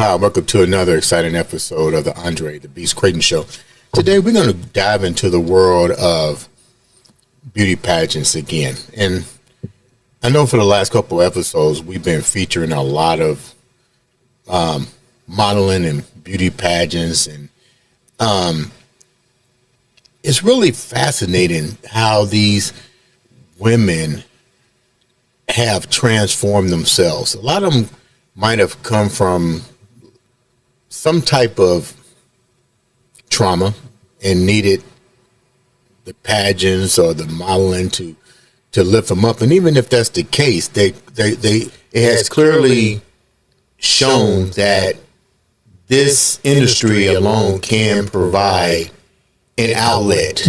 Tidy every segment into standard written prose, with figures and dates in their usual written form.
Hi, welcome to another exciting episode of the Andre The Beast Crayton Show. Today we're going to dive into the world of beauty pageants again. And I know for the last couple of episodes we've been featuring a lot of modeling and beauty pageants. And it's really fascinating how these women have transformed themselves. A lot of them might have come from some type of trauma and needed the pageants or the modeling to lift them up. And even if that's the case, it has clearly shown that this industry alone can provide an outlet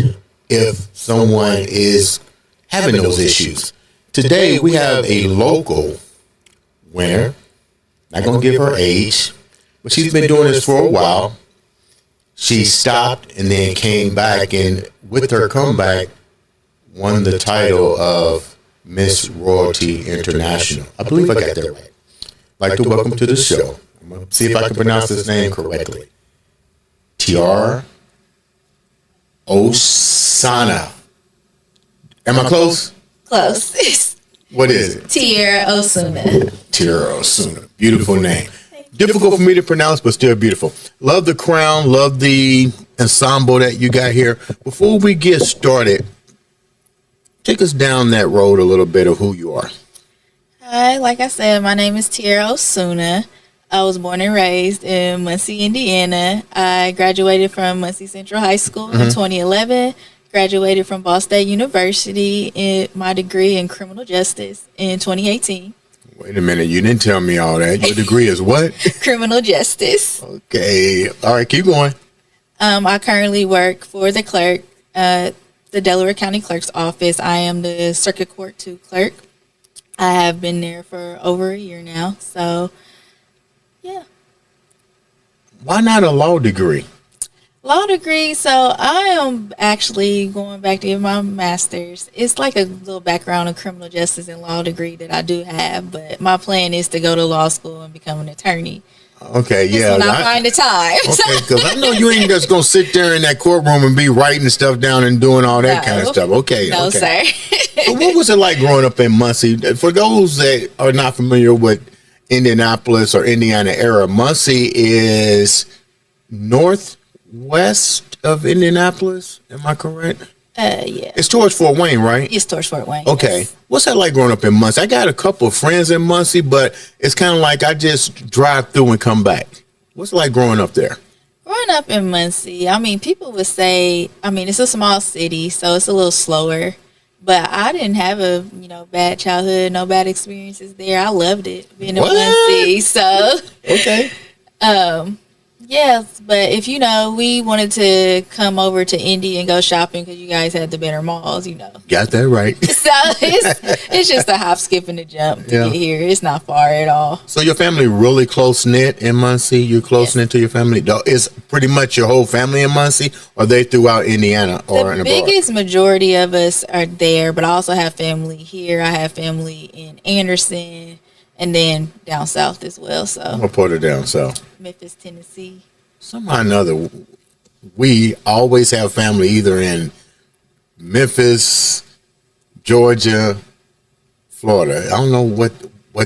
if someone is having those issues. Today we have a local winner. Not going to give her age, but she's been doing this for a while. She stopped and then came back, and with her comeback, won the title of Miss Royalty International. I believe I got that right. I'd like to welcome to the show. I'm going to see if I can pronounce this name correctly. Tiara Osuna. Am I close? Close. What is it? Tiara Osuna. Tiara Osuna. Beautiful name. Difficult for me to pronounce, but still beautiful. Love the crown. Love the ensemble that you got here. Before we get started, take us down that road a little bit of who you are. Hi, like I said, my name is Tiara Osuna. I was born and raised in Muncie, Indiana. I graduated from Muncie Central High School in 2011. Graduated from Ball State University in my degree in criminal justice in 2018. Wait a minute, you didn't tell me all that. Your degree is what? Criminal justice. Okay, all right, keep going. I currently work for the clerk, the Delaware County Clerk's office. I am the Circuit Court 2 clerk. I have been there for over a year now, so yeah. Why not a law degree? Law degree, so I am actually going back to get my master's. It's like a little background in criminal justice and law degree that I do have, but my plan is to go to law school and become an attorney. Okay, yeah. When I find the time. Okay, because I know you ain't just going to sit there in that courtroom and be writing stuff down and doing all that kind of stuff. Okay, no, okay. sir. So what was it like growing up in Muncie? For those that are not familiar with Indianapolis or Indiana era, Muncie is northwest of Indianapolis. Am I correct? Yeah. It's towards Fort Wayne, right? It's towards Fort Wayne. Okay. Yes. What's that like growing up in Muncie? I got a couple of friends in Muncie, but it's kind of like I just drive through and come back. What's it like growing up there? Growing up in Muncie, I mean, people would say, it's a small city, so it's a little slower. But I didn't have a, bad childhood, no bad experiences there. I loved it being in Muncie. So, okay. Yes, but if we wanted to come over to Indy and go shopping because you guys had the better malls, Got that right. So it's just a hop, skip, and a jump to get here. It's not far at all. So your family really close knit in Muncie? You're close knit to your family? Is pretty much your whole family in Muncie, or are they throughout Indiana or in the abroad? biggest majority of us are there, but I also have family here. I have family in Anderson. And then down south as well. So What part of down south? Memphis, Tennessee. Somehow or another, we always have family either in Memphis, Georgia, Florida. I don't know what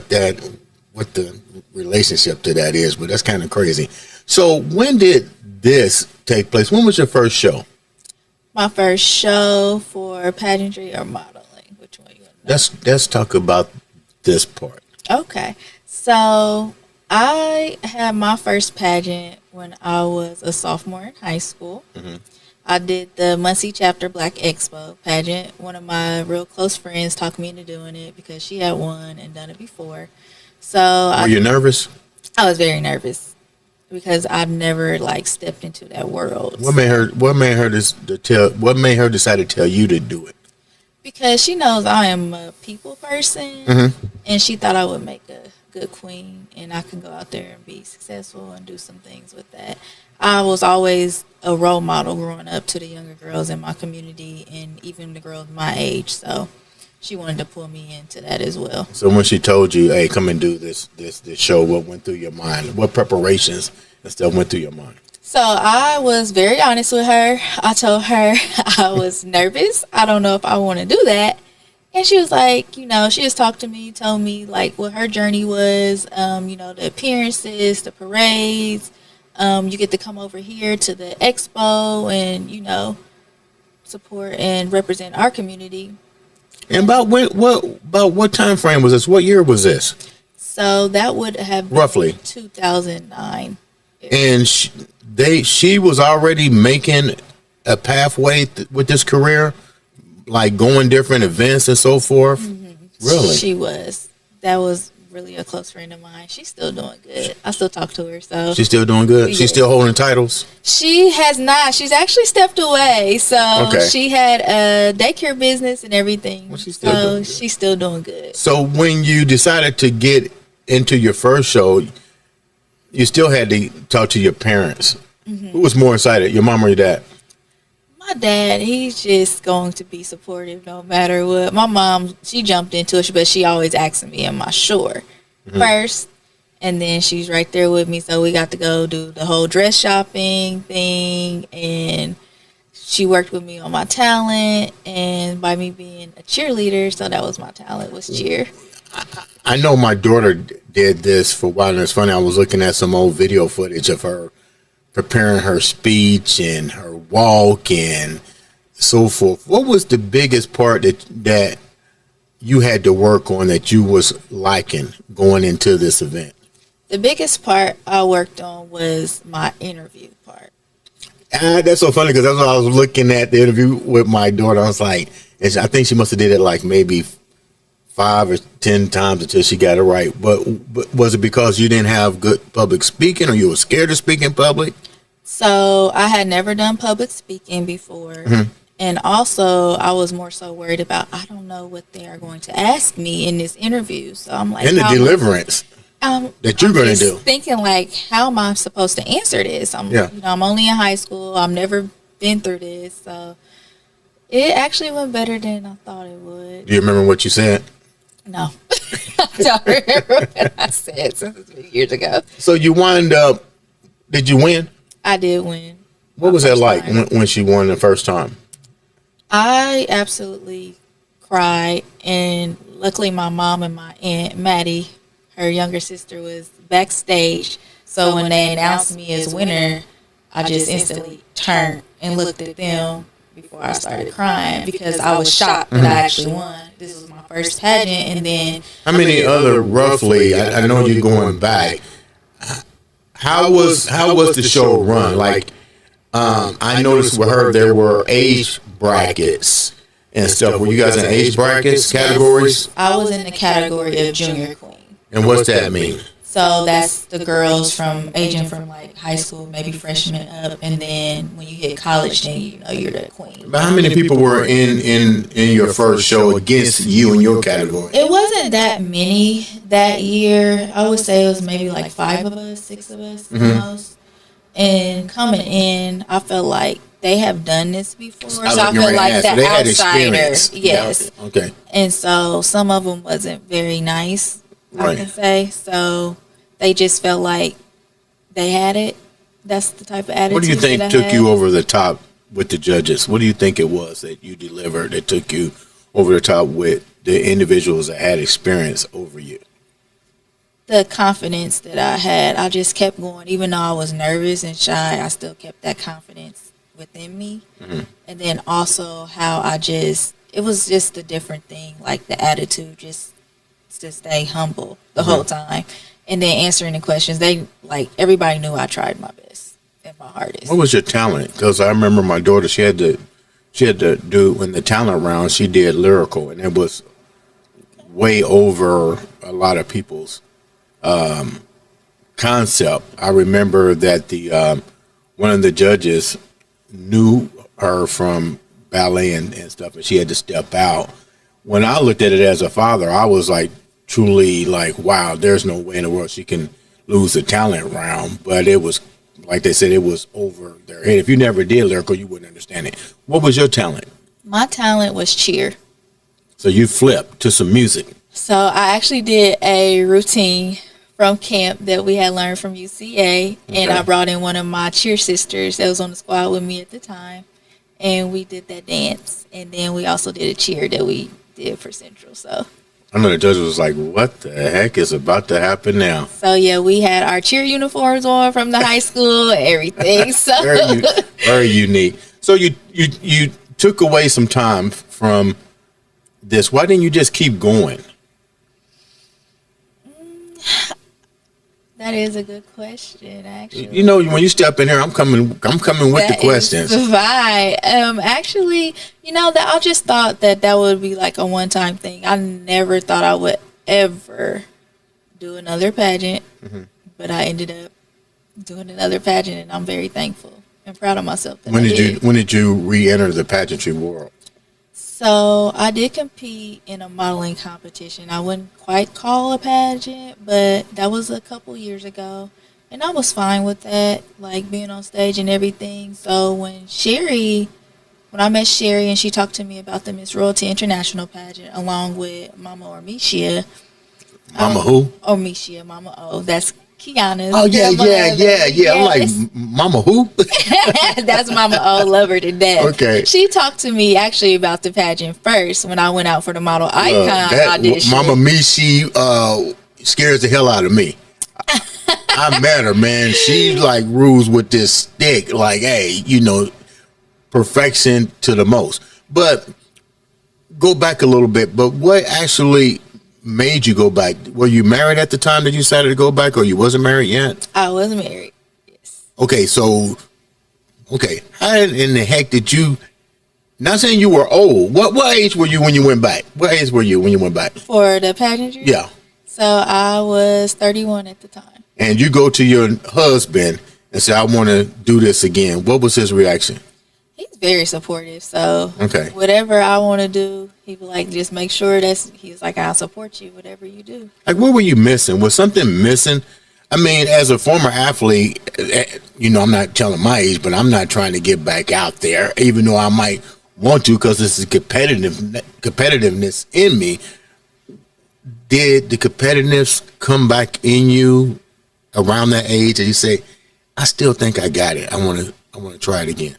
the relationship to that is, but that's kind of crazy. So when did this take place? When was your first show? My first show for pageantry or modeling. Which one you want to know? Let's talk about this part. Okay, so I had my first pageant when I was a sophomore in high school. Mm-hmm. I did the Muncie Chapter Black Expo pageant. One of my real close friends talked me into doing it because she had won and done it before. So Were you nervous? I was very nervous because I've never stepped into that world. What made her decide to tell you to do it? Because she knows I am a people person, mm-hmm. and she thought I would make a good queen, and I can go out there and be successful and do some things with that. I was always a role model growing up to the younger girls in my community and even the girls my age. So she wanted to pull me into that as well. So when she told you, "Hey, come and do this show," what went through your mind? What preparations and stuff went through your mind? So I was very honest with her. I told her I was nervous. I don't know if I want to do that. And she was like, you know, she just talked to me, told me like what her journey was, you know, the appearances, the parades. You get to come over here to the expo and, you know, support and represent our community. And about what time frame was this? What year was this? So that would have been Roughly 2009. And she was already making a pathway with this career, like going different events and so forth. Mm-hmm. Really, she was. That was really a close friend of mine. She's still doing good. I still talk to her. So she's still doing good. Yes. She's still holding titles. She has not. She's actually stepped away. So Okay. she had a daycare business and everything. Well, she's still doing good. She's still doing good. So when you decided to get into your first show, you still had to talk to your parents. Mm-hmm. Who was more excited, your mom or your dad? My dad, he's just going to be supportive no matter what. My mom, she jumped into it, but she always asks me, am I sure? Mm-hmm. First. And then she's right there with me. So we got to go do the whole dress shopping thing. And she worked with me on my talent. And by me being a cheerleader, so that was my talent, was cheer. I know my daughter did this for a while. And it's funny, I was looking at some old video footage of her preparing her speech and her walk and so forth. What was the biggest part that you had to work on that you was liking going into this event? The biggest part I worked on was my interview part. That's so funny because that's what I was looking at the interview with my daughter. I was like, and I think she must have did it like maybe 5 or 10 times until she got it right. But was it because you didn't have good public speaking or you were scared to speak in public? So I had never done public speaking before. Mm-hmm. And also I was more so worried about, I don't know what they are going to ask me in this interview. So I'm like, and the deliverance that you're going to do. Thinking like, how am I supposed to answer this? You know, I'm only in high school. I've never been through this. So it actually went better than I thought it would. Do you remember what you said? No. I don't remember what I said since it's been years ago. So you wind up, did you win? I did win. What was that like when she won the first time? I absolutely cried. And luckily my mom and my aunt, Maddie, her younger sister, was backstage. So when they announced me as winner, I just instantly turned and looked at them before I started crying because I was shocked that I actually won. This was my first pageant. And then how many other roughly, I know you're going back, how was the show run? Like I noticed with her there were age brackets and stuff. Were you guys in age brackets categories? I was in the category of junior queen. And what's that mean? So that's the girls from aging from like high school, maybe freshman up, and then when you hit college, then you know you're the queen. But how many people were in your first show against you in your category? It wasn't that many that year. I would say it was maybe like 5 of us, 6 of us the most. And coming in, I felt like they have done this before, so I felt like the outsider. Yes. Yeah. Okay. And so some of them wasn't very nice, I can say. So they just felt like they had it. That's the type of attitude. What do you think took you over the top with the judges? What do you think it was that you delivered that took you over the top with the individuals that had experience over you? The confidence that I had. I just kept going. Even though I was nervous and shy, I still kept that confidence within me. Mm-hmm. And then also how it was just a different thing, like the attitude, just to stay humble the whole time. And then answering the questions, everybody knew I tried my best and my hardest. What was your talent? Because I remember my daughter, she had to do, in the talent round, she did lyrical, and it was way over a lot of people's concept. I remember that the one of the judges knew her from ballet and stuff, and she had to step out. When I looked at it as a father, I was like, truly like, wow, there's no way in the world she can lose the talent round. But it was, like they said, it was over their head. If you never did lyrical, you wouldn't understand it. What was your talent? My talent was cheer. So you flipped to some music. So I actually did a routine from camp that we had learned from UCA, and I brought in one of my cheer sisters that was on the squad with me at the time, and we did that dance, and then we also did a cheer that we did for Central. So I know the judge was like, "What the heck is about to happen now?" So yeah, we had our cheer uniforms on from the high school, everything. So very unique. So you took away some time from this. Why didn't you just keep going? That is a good question, actually. You know, when you step in here, I'm coming with the questions. Right. Actually, that I just thought that would be like a one-time thing. I never thought I would ever do another pageant, but I ended up doing another pageant, and I'm very thankful and proud of myself. When did you re-enter the pageantry world? So I did compete in a modeling competition. I wouldn't quite call a pageant, but that was a couple years ago. And I was fine with that, like being on stage and everything. So when I met Sherry and she talked to me about the Miss Royalty International pageant along with Mama Ormicia. Mama who? Ormicia, Mama O. That's Kiana's. Oh, yeah. Yes. I'm like, Mama who? That's Mama O, love her to death. Okay. She talked to me actually about the pageant first when I went out for the model icon audition. Mama me, she scares the hell out of me. I met her, man. She like rules with this stick, like, hey, perfection to the most. But go back a little bit. But what actually made you go back? Were you married at the time that you decided to go back, or you wasn't married yet? I was married. Yes. Okay, how in the heck did you? Not saying you were old. What age were you when you went back? What age were you when you went back for the pageantry? Yeah. So I was 31 at the time. And you go to your husband and say, "I want to do this again." What was his reaction? He's very supportive. So okay, whatever I want to do, he would like just make sure he's like, I'll support you, whatever you do. Like, what were you missing? Was something missing? I mean, as a former athlete, I'm not telling my age, but I'm not trying to get back out there, even though I might want to, because this is competitiveness in me. Did the competitiveness come back in you around that age, and you say, "I still think I got it. I want to try it again"?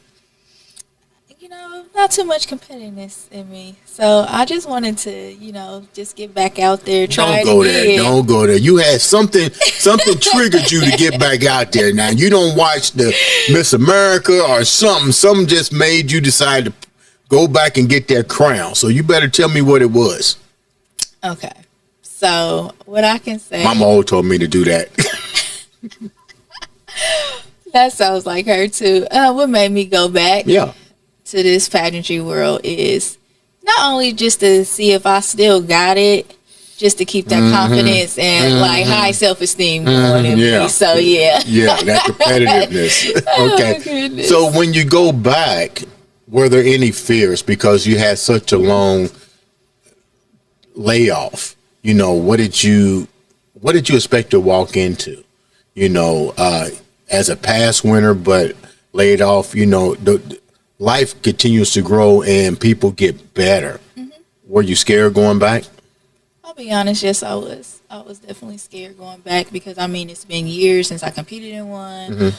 Not too much competitiveness in me. So I just wanted to, just get back out there, try it again. Don't go there. You had something triggered you to get back out there. Now, you don't watch the Miss America or something. Something just made you decide to go back and get that crown. So you better tell me what it was. Okay. So what I can say. Mama always told me to do that. That sounds like her too. What made me go back? Yeah. To this pageantry world is not only just to see if I still got it, just to keep that confidence and like high self-esteem going in me. So yeah, that competitiveness. Okay, oh, so when you go back, were there any fears because you had such a long layoff? What did you expect to walk into? As a past winner, but laid off. Life continues to grow and people get better. Were you scared going back? I'll be honest, yes, I was. I was definitely scared going back because it's been years since I competed in one.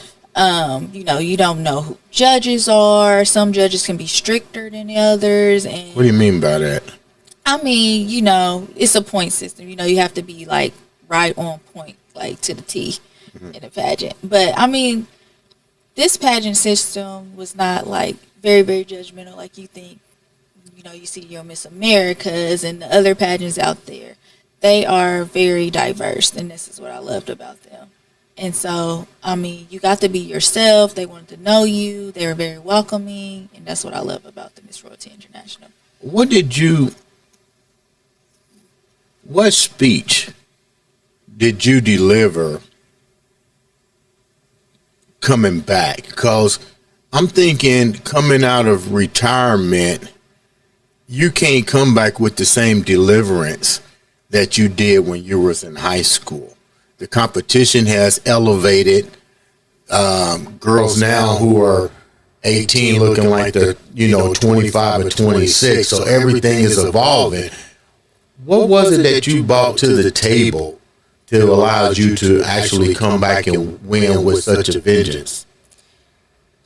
You don't know who judges are. Some judges can be stricter than the others. And what do you mean by that? I mean, it's a point system. You have to be like right on point, like to the T in a pageant. But I mean, this pageant system was not like very, very judgmental like you think. You see your Miss Americas and the other pageants out there. They are very diverse, and this is what I loved about them. And so, I mean, you got to be yourself. They wanted to know you. They were very welcoming, and that's what I love about the Miss Royalty International. What speech did you deliver coming back? Because I'm thinking coming out of retirement, you can't come back with the same deliverance that you did when you was in high school. The competition has elevated girls now who are 18 looking like the 25 or 26. So everything is evolving. What was it that you brought to the table that allowed you to actually come back and win with such a vengeance?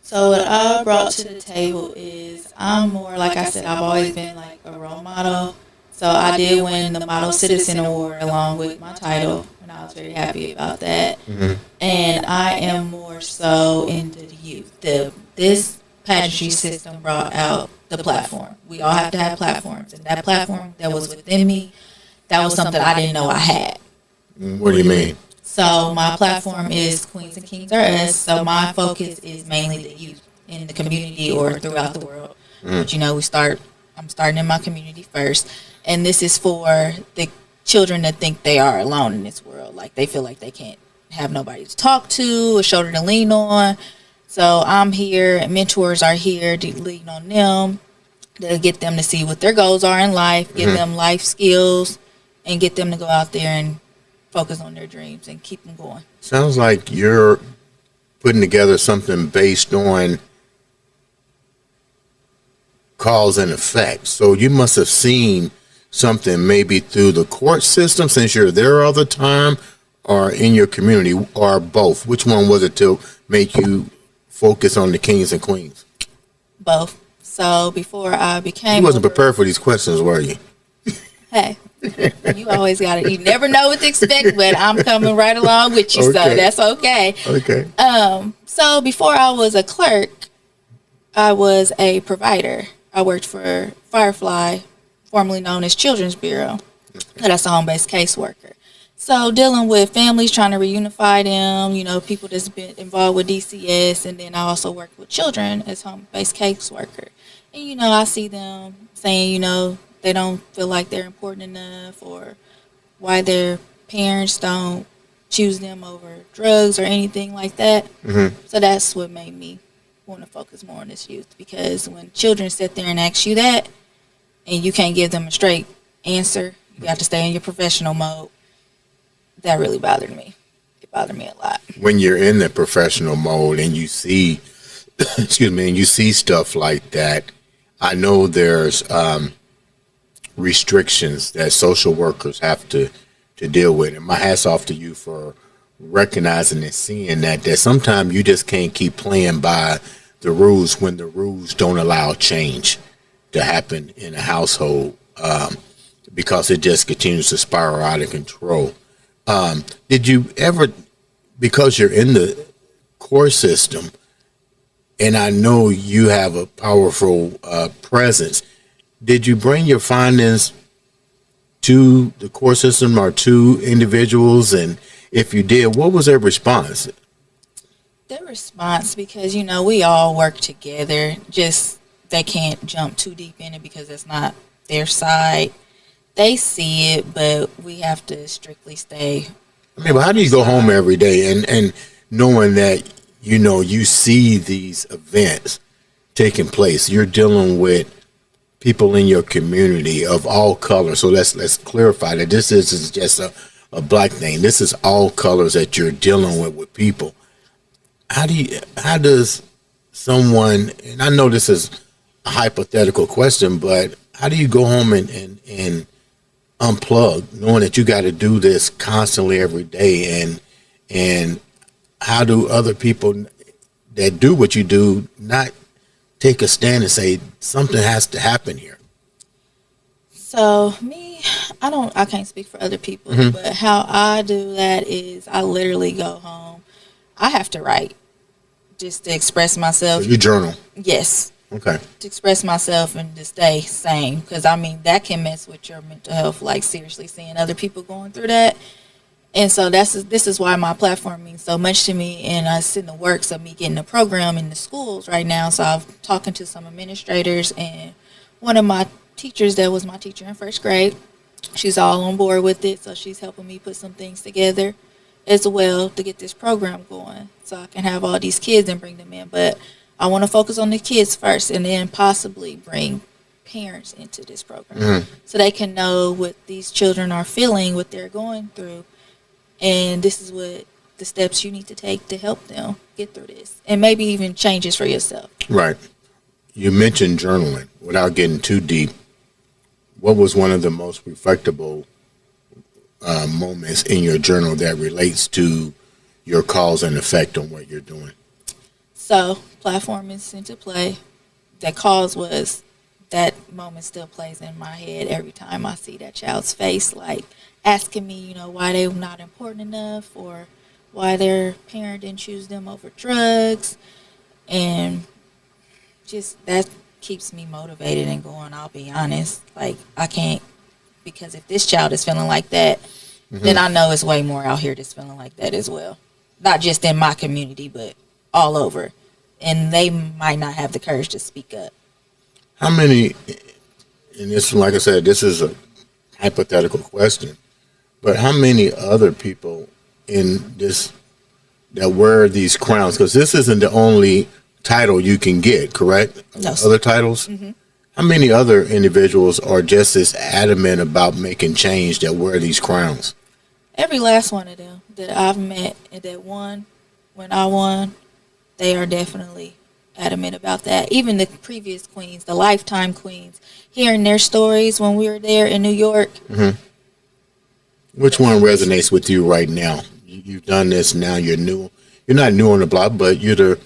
So what I brought to the table is I'm more, like I said, I've always been like a role model. So I did win the Model Citizen Award along with my title, and I was very happy about that. Mm-hmm. And I am more so into the youth. This pageantry system brought out the platform. We all have to have platforms, and that platform that was within me, that was something I didn't know I had. What do you mean? So my platform is Queens and Kings Are Us. So my focus is mainly the youth in the community or throughout the world. But I'm starting in my community first. And this is for the children that think they are alone in this world. Like they feel like they can't have nobody to talk to, a shoulder to lean on. So I'm here, and mentors are here to lean on them, to get them to see what their goals are in life, give them life skills, and get them to go out there and focus on their dreams and keep them going. Sounds like you're putting together something based on cause and effect. So you must have seen something maybe through the court system since you're there all the time, or in your community, or both. Which one was it to make you focus on the kings and queens? Both. So before I became... You wasn't prepared for these questions, were you? Hey, you always got it. You never know what to expect, but I'm coming right along with you, okay. So that's okay. Okay. So before I was a clerk, I was a provider. I worked for Firefly, formerly known as Children's Bureau. That's a home-based caseworker. So dealing with families, trying to reunify them, people that's been involved with DCS, and then I also work with children as home-based caseworker. And, I see them saying, they don't feel like they're important enough, or why their parents don't choose them over drugs or anything like that. Mm-hmm. So that's what made me want to focus more on this youth, because when children sit there and ask you that and you can't give them a straight answer, you have to stay in your professional mode. That really bothered me. It bothered me a lot. When you're in the professional mode and you see, and you see stuff like that, I know there's restrictions that social workers have to deal with. And my hat's off to you for recognizing and seeing that sometimes you just can't keep playing by the rules when the rules don't allow change to happen in a household, because it just continues to spiral out of control. Did you ever, because you're in the core system, and I know you have a powerful presence, did you bring your findings to the core system or to individuals? And if you did, what was their response? Their response, because, we all work together, just they can't jump too deep in it because it's not their side. They see it, but we have to strictly stay. But how do you go home every day and knowing that, you see these events taking place? You're dealing with people in your community of all colors. So let's clarify that this isn't just a black thing. This is all colors that you're dealing with people. How does someone, and I know this is a hypothetical question, but how do you go home and unplug, knowing that you got to do this constantly every day, and how do other people that do what you do not take a stand and say something has to happen here? So me, I can't speak for other people, but how I do that is I literally go home. I have to write just to express myself. So you journal? Yes. Okay. To express myself and to stay sane, because that can mess with your mental health. Like seriously, seeing other people going through that, and so this is why my platform means so much to me, and us in the works of me getting a program in the schools right now. So I'm talking to some administrators, and one of my teachers that was my teacher in first grade, she's all on board with it, so she's helping me put some things together as well to get this program going, so I can have all these kids and bring them in, but I want to focus on the kids first, and then possibly bring parents into this program so they can know what these children are feeling, what they're going through. And this is what the steps you need to take to help them get through this, and maybe even changes for yourself. Right. You mentioned journaling. Without getting too deep, what was one of the most reflectable moments in your journal that relates to your cause and effect on what you're doing? So, platform is into play. That cause was, that moment still plays in my head every time I see that child's face, like asking me, why they're not important enough, or why their parent didn't choose them over drugs. And just that keeps me motivated and going, I'll be honest. Like, I can't, because if this child is feeling like that, then I know it's way more out here that's feeling like that as well. Not just in my community, but all over. And they might not have the courage to speak up. How many, and this, like I said, this is a hypothetical question, but how many other people in this that wear these crowns? Because this isn't the only title you can get, correct? No. Other titles? Mm-hmm. How many other individuals are just as adamant about making change that wear these crowns? Every last one of them that I've met and that won when I won, they are definitely adamant about that. Even the previous queens, the lifetime queens, hearing their stories when we were there in New York. Mm-hmm. Which one resonates with you right now? You've done this now. You're new. You're not new on the block, but you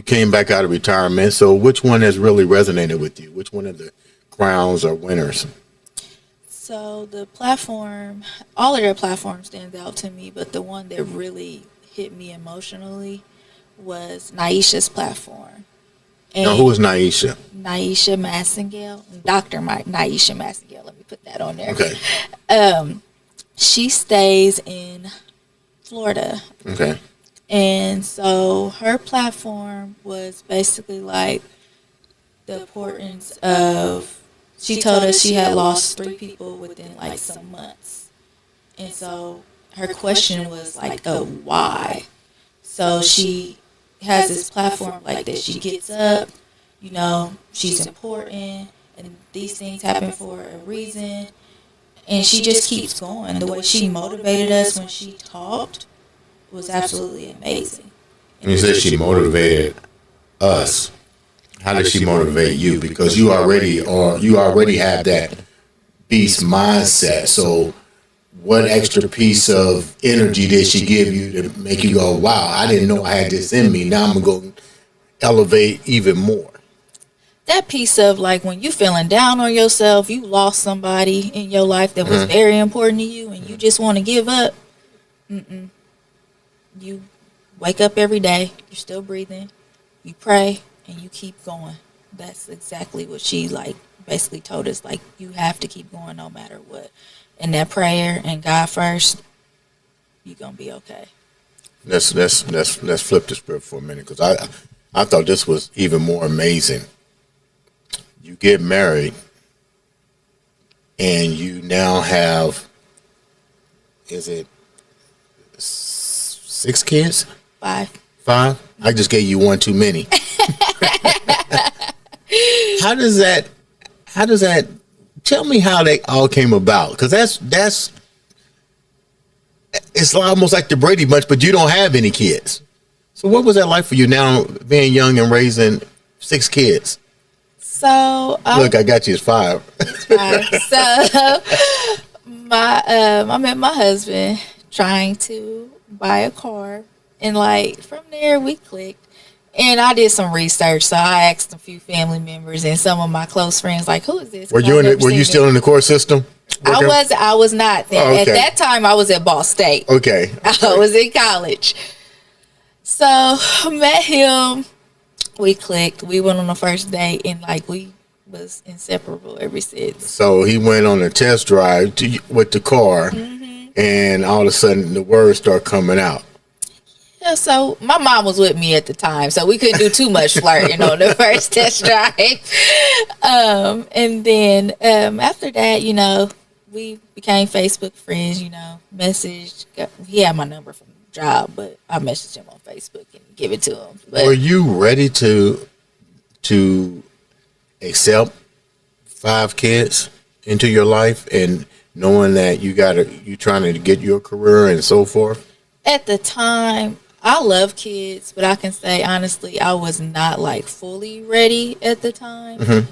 came back out of retirement. So which one has really resonated with you? Which one of the crowns are winners? So the platform, all of their platforms stands out to me, but the one that really hit me emotionally was Naisha's platform. And now, who is Naisha? Naisha Massengale, Dr. Naisha Massengale. Let me put that on there. Okay. She stays in Florida. Okay. And so her platform was basically like the importance of, she told us she had lost 3 people within like some months. And so her question was like, why? So she has this platform like that. She gets up, she's important, and these things happen for a reason. And she just keeps going. The way she motivated us when she talked was absolutely amazing. And you said she motivated us. How did she motivate you? Because you already have that beast mindset. So what extra piece of energy did she give you to make you go, wow, I didn't know I had this in me. Now I'm going to go elevate even more. That piece of like when you feeling down on yourself, you lost somebody in your life that was very important to you, and you just want to give up. You wake up every day, you're still breathing, you pray, and you keep going. That's exactly what she basically told us. Like, you have to keep going no matter what. And that prayer and God first, you're gonna be okay. Let's flip the script for a minute, because I thought this was even more amazing. You get married, and you now have, is it 6 kids? 5. 5? I just gave you one too many. How does that? Tell me how they all came about, because that's it's almost like the Brady Bunch, but you don't have any kids. So what was that like for you now, being young and raising 6 kids? So look, I got you as 5. 5. So I met my husband trying to buy a car, and from there we clicked. And I did some research, so I asked a few family members and some of my close friends, who is this? Were you still in the court system? I was not then. Oh, okay. At that time, I was at Ball State. Okay. I was in college. So I met him. We clicked. We went on the first date, and we was inseparable ever since. So he went on a test drive with the car, and all of a sudden the words start coming out. Yeah, so my mom was with me at the time, so we couldn't do too much flirting on the first test drive. And then after that, we became Facebook friends, messaged. He had my number from the job, but I messaged him on Facebook and give it to him. But were you ready to accept 5 kids into your life, and knowing that you trying to get your career and so forth? At the time, I love kids, but I can say honestly, I was not like fully ready at the time. Mm-hmm.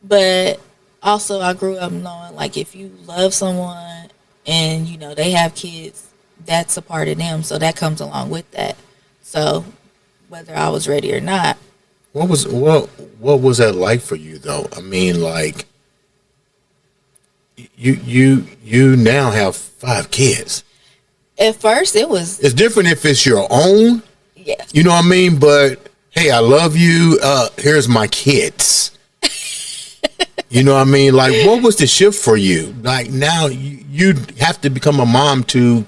But also, I grew up knowing like if you love someone and you know they have kids, that's a part of them, so that comes along with that. So whether I was ready or not, What was that like for you though? I mean, like you now have 5 kids. at first it was It's different if it's your own. yeah. You know what I mean? But hey, I love you. Here's my kids. You know what I mean? Like, what was the shift for you? Like now you have to become a mom to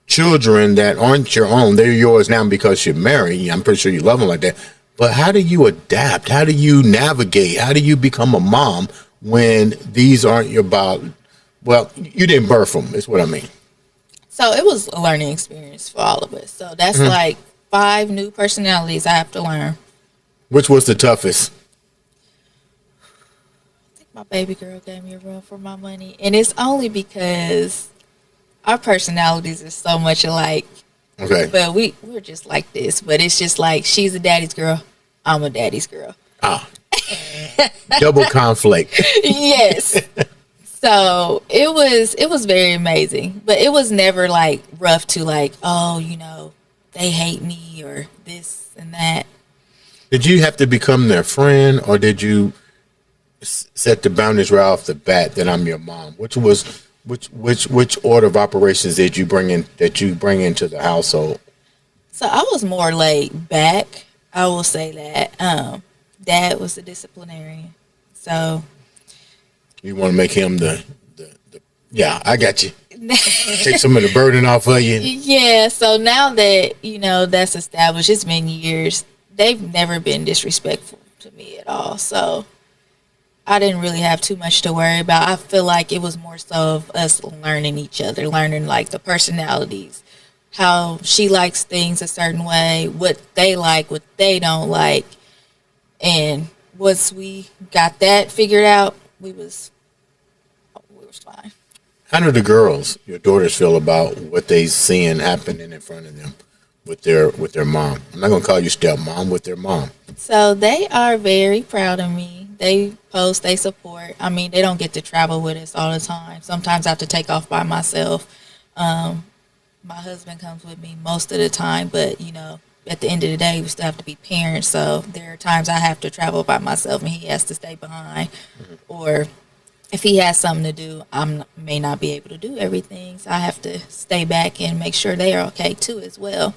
children that aren't your own. They're yours now because you're married. I'm pretty sure you love them like that. But how do you adapt? How do you navigate? How do you become a mom when these aren't your well, you didn't birth them, is what I mean. So it was a learning experience for all of us. So that's like 5 new personalities I have to learn. Which was the toughest? I think my baby girl gave me a run for my money, and it's only because our personalities are so much alike. Okay. But we're just like this. But it's just like she's a daddy's girl, I'm a daddy's girl. Ah. Double conflict. Yes. So it was very amazing. But it was never like rough to like, oh, you know, they hate me or this and that. Did you have to become their friend, or did you set the boundaries right off the bat that I'm your mom? Which order of operations did you bring into the household? So I was more laid back. I will say that. Dad was the disciplinarian. So You want to make him the yeah, I got you. Take some of the burden off of you. yeah, so now that, you know, that's established, it's been years, they've never been disrespectful to me at all. So I didn't really have too much to worry about. I feel like it was more so of us learning each other, learning like the personalities, how she likes things a certain way, what they like, what they don't like. And once we got that figured out, we was fine. How do the girls, your daughters, feel about what they seeing happening in front of them with their mom? I'm not gonna call you stepmom, with their mom. So they are very proud of me. They post, they support. I mean, they don't get to travel with us all the time. Sometimes I have to take off by myself. My husband comes with me most of the time, but you know, at the end of the day, we still have to be parents. So there are times I have to travel by myself and he has to stay behind. Or if he has something to do, I may not be able to do everything. So I have to stay back and make sure they are okay too as well.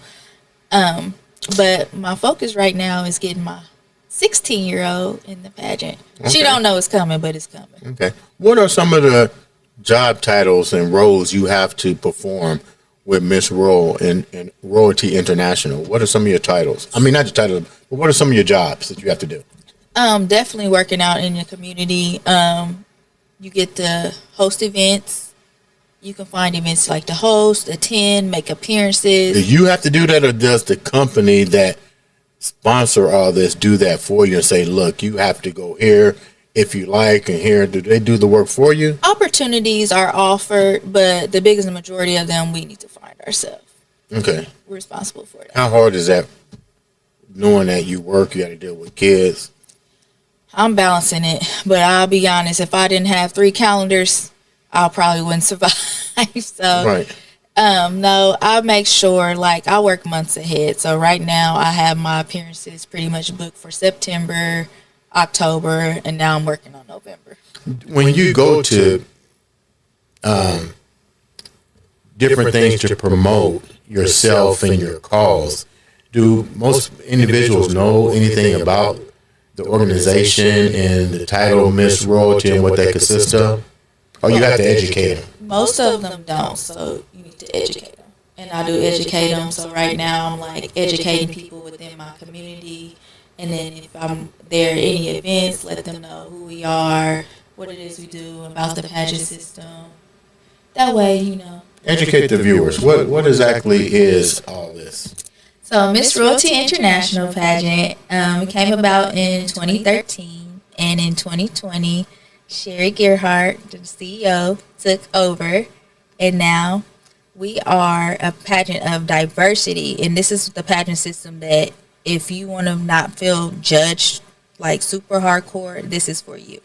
But my focus right now is getting my 16-year-old in the pageant. Okay. She don't know it's coming, but it's coming. Okay. What are some of the job titles and roles you have to perform with Miss Royal and Royalty International? What are some of your titles? I mean, not your titles, but what are some of your jobs that you have to do? Definitely working out in the community. You get to host events. You can find events like to host, attend, make appearances. Do you have to do that, or does the company that sponsor all this do that for you and say, look, you have to go here if you like and here? Do they do the work for you? Opportunities are offered, but the biggest majority of them we need to find ourselves. Okay. We're responsible for that. How hard is that, knowing that you work, you got to deal with kids? I'm balancing it, but I'll be honest, if I didn't have 3 calendars, I probably wouldn't survive. So, right. No, I make sure, like, I work months ahead. So right now I have my appearances pretty much booked for September, October, and now I'm working on November. When you go to different things to promote yourself and your cause, do most individuals know anything about the organization and the title Miss Royalty and what they consist of? Or you have to educate them? Most of them don't, so you need to educate them. And I do educate them. So right now I'm like educating people within my community. And then if I'm there at any events, let them know who we are, what it is we do, about the pageant system. That way, you know. Educate the viewers. What exactly is all this? So Miss Royalty International pageant came about in 2013, and in 2020, Sherry Gerhardt, the CEO, took over, and now We are a pageant of diversity, and this is the pageant system that if you want to not feel judged like super hardcore, this is for you.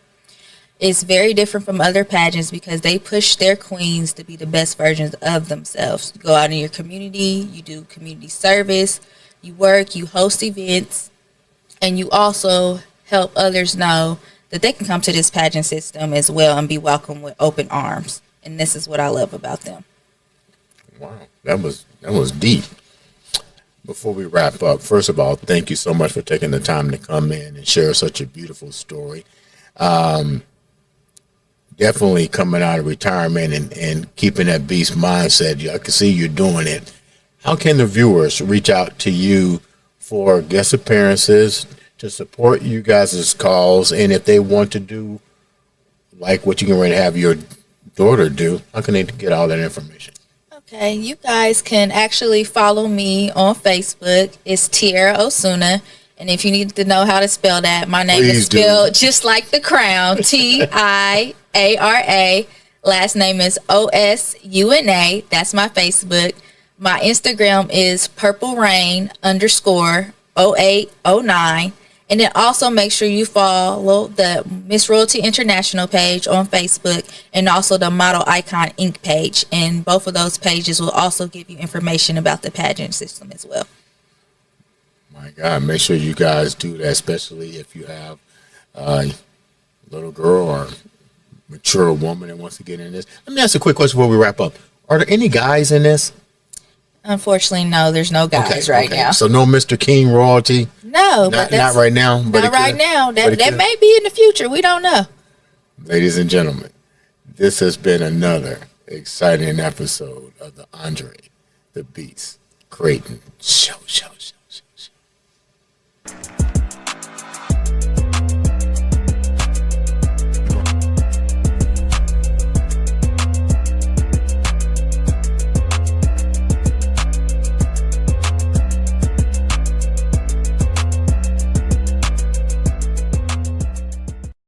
It's very different from other pageants because they push their queens to be the best versions of themselves. You go out in your community, you do community service, you work, you host events, and you also help others know that they can come to this pageant system as well and be welcomed with open arms. And this is what I love about them. Wow, that was deep. Before we wrap up, first of all, thank you so much for taking the time to come in and share such a beautiful story. Definitely coming out of retirement and keeping that beast mindset. I can see you're doing it. How can the viewers reach out to you for guest appearances, to support you guys' calls, and if they want to do like what you can ready to have your daughter do, how can they get all that information? Okay, you guys can actually follow me on Facebook. It's Tiara Osuna. And if you need to know how to spell that, my name is spelled just like the crown, Tiara. Last name is Osuna. That's my Facebook. My Instagram is purplerain_0809. And then also make sure you follow the Miss Royalty International page on Facebook and also the Model Icon Inc. page. And both of those pages will also give you information about the pageant system as well. My God, make sure you guys do that, especially if you have a little girl or mature woman that wants to get in this. Let me ask a quick question before we wrap up. Are there any guys in this? Unfortunately, no, there's no guys now. So no Mr. King royalty? No, not right now. Not right now. That may be in the future. We don't know. Ladies and gentlemen, this has been another exciting episode of the Andre the Beast Crayton show.